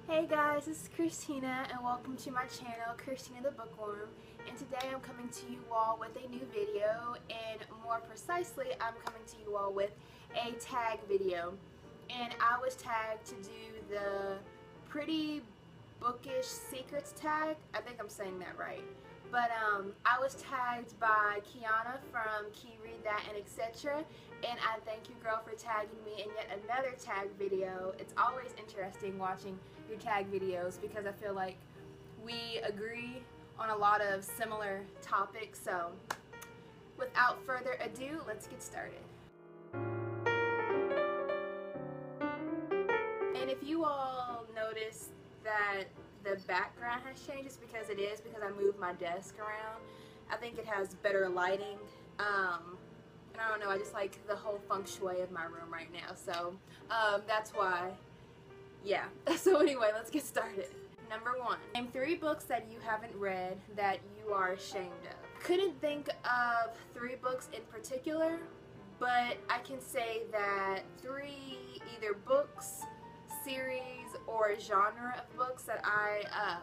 Hey guys, this is Christina and welcome to my channel, Christina the Bookworm, and today I'm coming to you all with a new video, and more precisely I'm coming to you all with a tag video. And I was tagged to do the Pretty Bookish Secrets tag. I think I'm saying that right. But I was tagged by Kiana from Key Read That and etc. And I thank you, girl, for tagging me in yet another tag video. It's always interesting watching your tag videos because I feel like we agree on a lot of similar topics. So without further ado, let's get started. And if you all notice that the background has changed, it's because I moved my desk around. I think it has better lighting. And I don't know, I just like the whole feng shui of my room right now. So that's why, yeah. So anyway, let's get started. Number 1. Name 3 books that you haven't read that you are ashamed of. Couldn't think of 3 books in particular, but I can say that 3 either books, series, or genre of books that I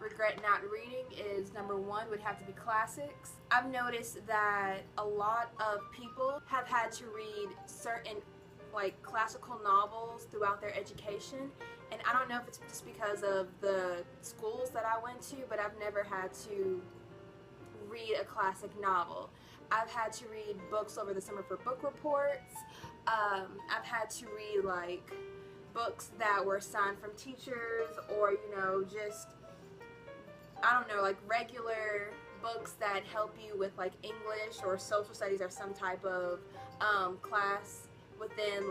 regret not reading is number 1 would have to be classics. I've noticed that a lot of people have had to read certain classical novels throughout their education, and I don't know if it's just because of the schools that I went to, but I've never had to read a classic novel. I've had to read books over the summer for book reports. I've had to read books that were assigned from teachers, or just I don't know, regular books that help you with English or social studies or some type of class within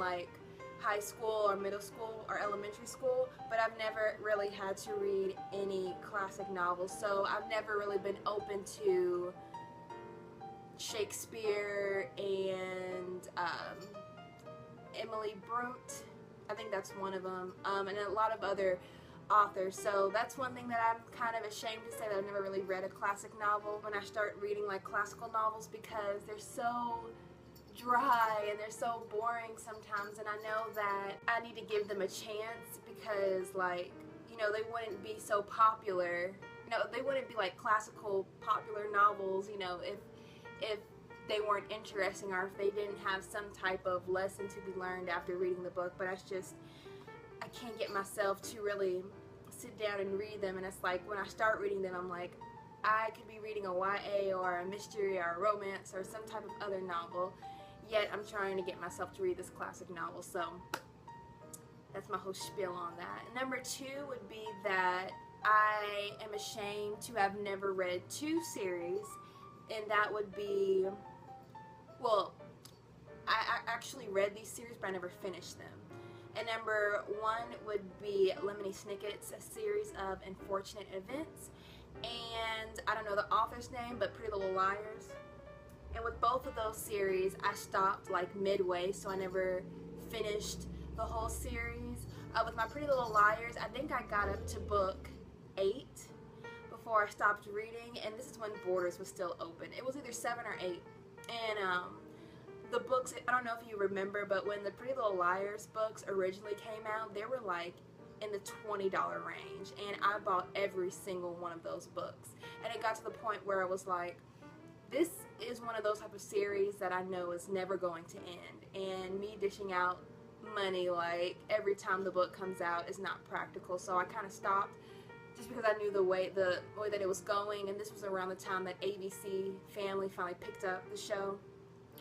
high school or middle school or elementary school, but I've never really had to read any classic novels, so I've never really been open to Shakespeare and Emily Bront. I think that's one of them, and a lot of other authors. So that's one thing that I'm kind of ashamed to say, that I've never really read a classic novel when I start reading classical novels, because they're so dry and they're so boring sometimes, and I know that I need to give them a chance because they wouldn't be so popular, they wouldn't be classical popular novels, if they weren't interesting, or if they didn't have some type of lesson to be learned after reading the book. But I can't get myself to really sit down and read them, and it's when I start reading them, I'm like, I could be reading a YA or a mystery or a romance or some type of other novel, yet I'm trying to get myself to read this classic novel. So that's my whole spiel on that. Number 2 would be that I am ashamed to have never read 2 series, and that would be, well, I actually read these series, but I never finished them. And number 1 would be Lemony Snicket's a series of unfortunate events, and I don't know the author's name, but Pretty Little Liars. And with both of those series, I stopped midway, so I never finished the whole series. With my Pretty Little Liars, I think I got up to book 8 before I stopped reading, and this is when Borders was still open. It was either 7 or 8, and the books, I don't know if you remember, but when the Pretty Little Liars books originally came out, they were in the $20 range, and I bought every single one of those books. And it got to the point where I was like, this is one of those type of series that I know is never going to end, and me dishing out money every time the book comes out is not practical. So I kind of stopped, just because I knew the way that it was going, and this was around the time that ABC Family finally picked up the show,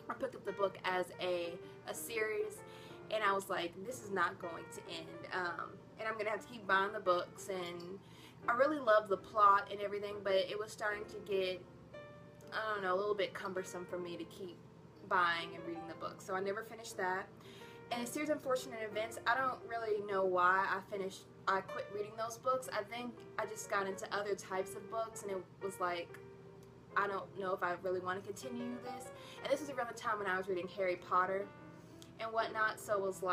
or picked up the book as a series, and I was like, this is not going to end, and I'm gonna have to keep buying the books. And I really love the plot and everything, but it was starting to get, I don't know, a little bit cumbersome for me to keep buying and reading the book, so I never finished that. And a series of unfortunate events, I don't really know why I quit reading those books. I think I just got into other types of books, and it was I don't know if I really want to continue this. And this was around the time when I was reading Harry Potter and whatnot, so it was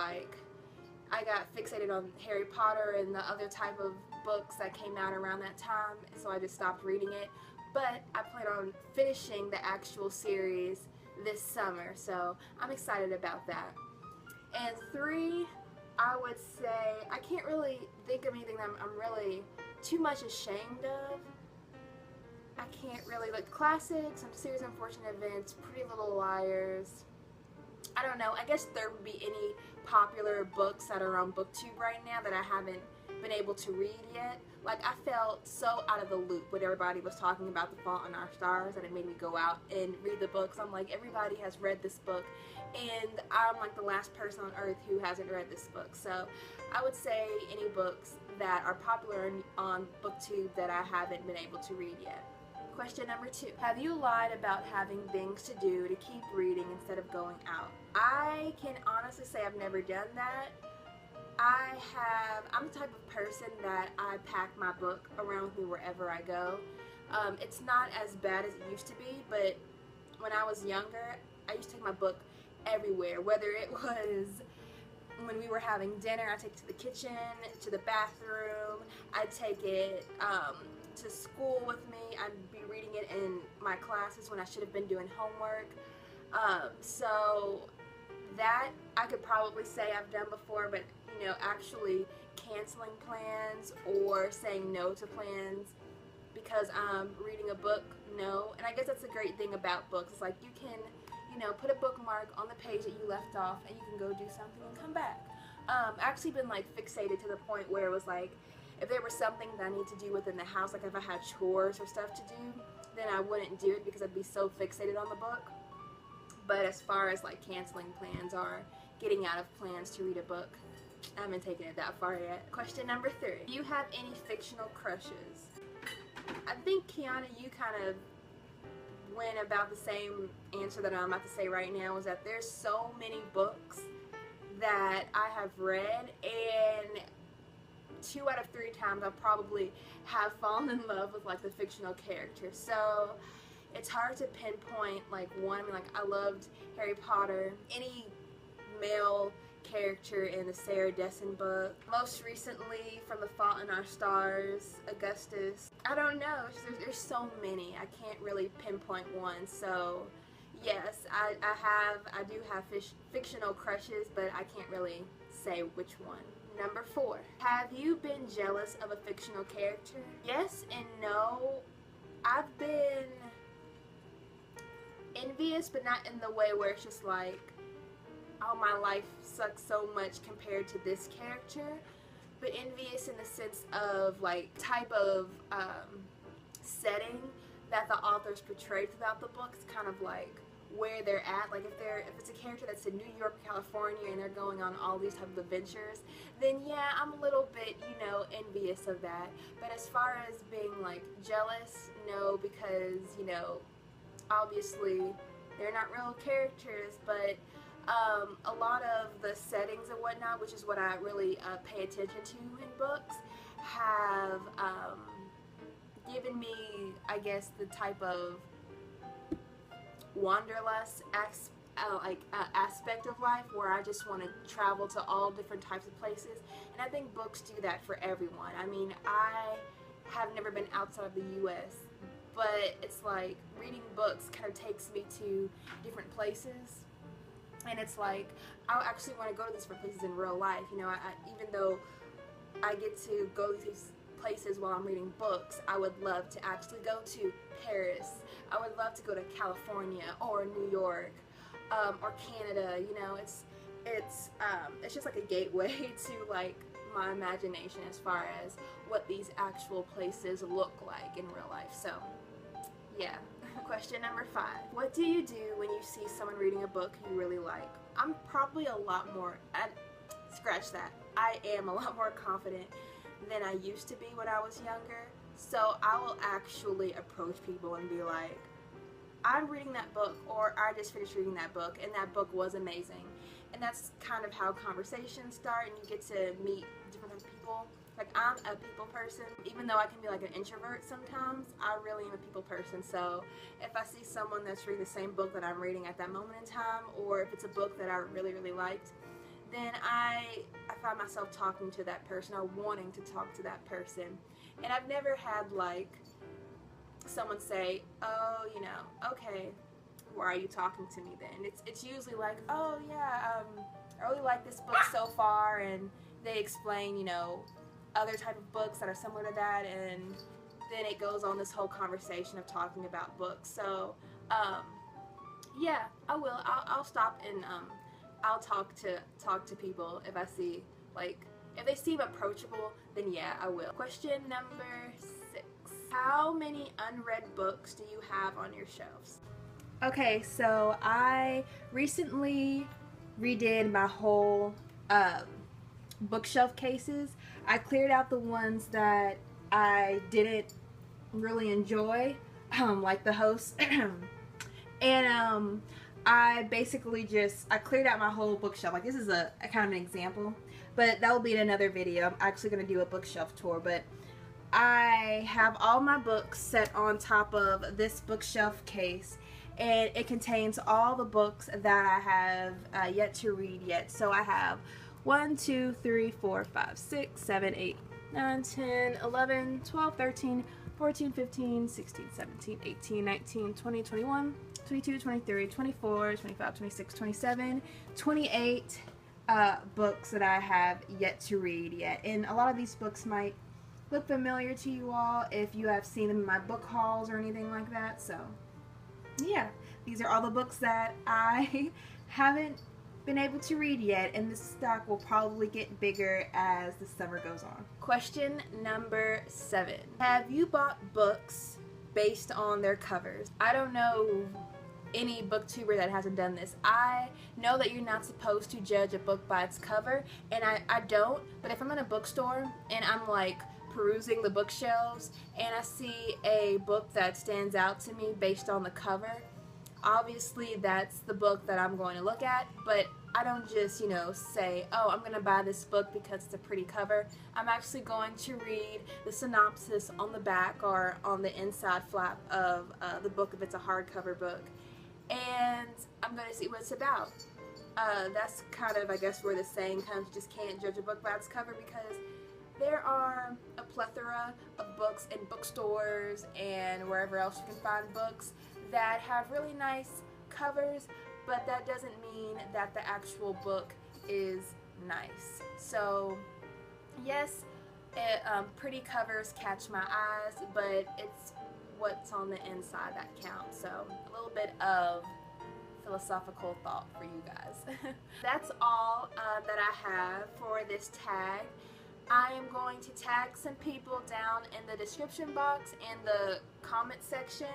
I got fixated on Harry Potter and the other type of books that came out around that time, so I just stopped reading it. But I plan on finishing the actual series this summer, so I'm excited about that. And 3 I would say I can't really think of anything that I'm really too much ashamed of. I can't really, like classics, Some Serious Unfortunate Events, Pretty Little Liars. I don't know, I guess there would be any popular books that are on BookTube right now that I haven't been able to read yet. Like, I felt so out of the loop when everybody was talking about The Fault in Our Stars that it made me go out and read the books. I'm like, everybody has read this book, and I'm like the last person on earth who hasn't read this book. So I would say any books that are popular on BookTube that I haven't been able to read yet. Question number 2. Have you lied about having things to do to keep reading instead of going out? I can honestly say I've never done that. I'm the type of person that I pack my book around with me wherever I go. It's not as bad as it used to be, but when I was younger, I used to take my book everywhere, whether it was when we were having dinner, I'd take it to the kitchen, to the bathroom, I'd take it to school with me, I'd be reading it in my classes when I should have been doing homework. So that I could probably say I've done before, but you know, actually canceling plans or saying no to plans because I'm reading a book, no. And I guess that's the great thing about books. It's like you can, you know, put a bookmark on the page that you left off and you can go do something and come back. I've actually been like fixated to the point where it was like, if there was something that I need to do within the house, like if I had chores or stuff to do, then I wouldn't do it because I'd be so fixated on the book. But as far as like canceling plans or getting out of plans to read a book, I haven't taken it that far yet. Question number 3. Do you have any fictional crushes? I think, Kiana, you kind of went about the same answer that I'm about to say right now, is that there's so many books that I have read, and 2 out of 3 times I probably have fallen in love with like the fictional character. So it's hard to pinpoint like one. I mean, like I loved Harry Potter, any male character in the Sarah Dessen book. Most recently from The Fault in Our Stars, Augustus. I don't know, there's so many. I can't really pinpoint one. So yes, I do have fictional crushes, but I can't really say which one. Number 4. Have you been jealous of a fictional character? Yes and no. I've been envious, but not in the way where it's just like, oh, my life sucks so much compared to this character, but envious in the sense of like type of setting that the authors portrayed throughout the book. It's kind of like where they're at. Like if it's a character that's in New York, California, and they're going on all these type of adventures, then yeah, I'm a little bit, you know, envious of that. But as far as being like jealous, no, because, you know, obviously they're not real characters, but a lot of the settings and whatnot, which is what I really pay attention to in books, have given me, I guess, the type of wanderlust aspect of life where I just want to travel to all different types of places, and I think books do that for everyone. I mean, I have never been outside of the U.S., but it's like reading books kind of takes me to different places, and it's like I actually want to go to these different places in real life. You know, even though I get to go to these places while I'm reading books, I would love to actually go to Paris. I would love to go to California or New York or Canada. You know, it's just like a gateway to like my imagination as far as what these actual places look like in real life. So yeah. Question number 5. What do you do when you see someone reading a book you really like? I'm probably a lot more, scratch that, I am a lot more confident than I used to be when I was younger. So I will actually approach people and be like, I'm reading that book, or I just finished reading that book and that book was amazing. And that's kind of how conversations start, and you get to meet different types of people. Like, I'm a people person. Even though I can be like an introvert sometimes, I really am a people person. So if I see someone that's reading the same book that I'm reading at that moment in time, or if it's a book that I really, really liked, then I find myself talking to that person or wanting to talk to that person. And I've never had like someone say, oh, you know, okay, why are you talking to me then? It's usually like, oh yeah, I really like this book so far, and they explain, you know, other type of books that are similar to that, and then it goes on this whole conversation of talking about books. So yeah, I will. I'll stop and I'll talk to people if I see, like, if they seem approachable, then yeah, I will. Question number 6. How many unread books do you have on your shelves? Okay, so I recently redid my whole bookshelf cases. I cleared out the ones that I didn't really enjoy, like the host, and I basically I cleared out my whole bookshelf. Like, this is a kind of an example, but that will be in another video. I'm actually going to do a bookshelf tour, but I have all my books set on top of this bookshelf case, and it contains all the books that I have yet to read yet. So I have 1, 2, 3, 4, 5, 6, 7, 8, 9, 10, 11, 12, 13, 14, 15, 16, 17, 18, 19, 20, 21, 22, 23, 24, 25, 26, 27, 28 books that I have yet to read yet. And a lot of these books might look familiar to you all if you have seen them in my book hauls or anything like that. So yeah, these are all the books that I haven't been able to read yet, and this stock will probably get bigger as the summer goes on. Question number 7. Have you bought books based on their covers? I don't know any booktuber that hasn't done this. I know that you're not supposed to judge a book by its cover, and I don't, but if I'm in a bookstore and I'm like perusing the bookshelves and I see a book that stands out to me based on the cover, obviously that's the book that I'm going to look at, but I don't just, you know, say, oh, I'm going to buy this book because it's a pretty cover. I'm actually going to read the synopsis on the back or on the inside flap of the book if it's a hardcover book, and I'm going to see what it's about. That's kind of, I guess, where the saying comes, you just can't judge a book by its cover, because there are a plethora of books in bookstores and wherever else you can find books that have really nice covers, but that doesn't mean that the actual book is nice. So yes, pretty covers catch my eyes, but it's what's on the inside that counts. So a little bit of philosophical thought for you guys. That's all that I have for this tag. I am going to tag some people down in the description box and the comment section,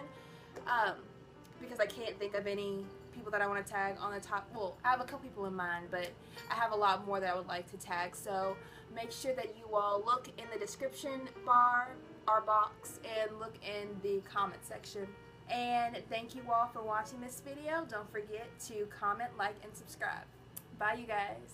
because I can't think of any people that I want to tag on the top. Well, I have a couple people in mind, but I have a lot more that I would like to tag. So make sure that you all look in the description bar or box and look in the comment section. And thank you all for watching this video. Don't forget to comment, like, and subscribe. Bye, you guys.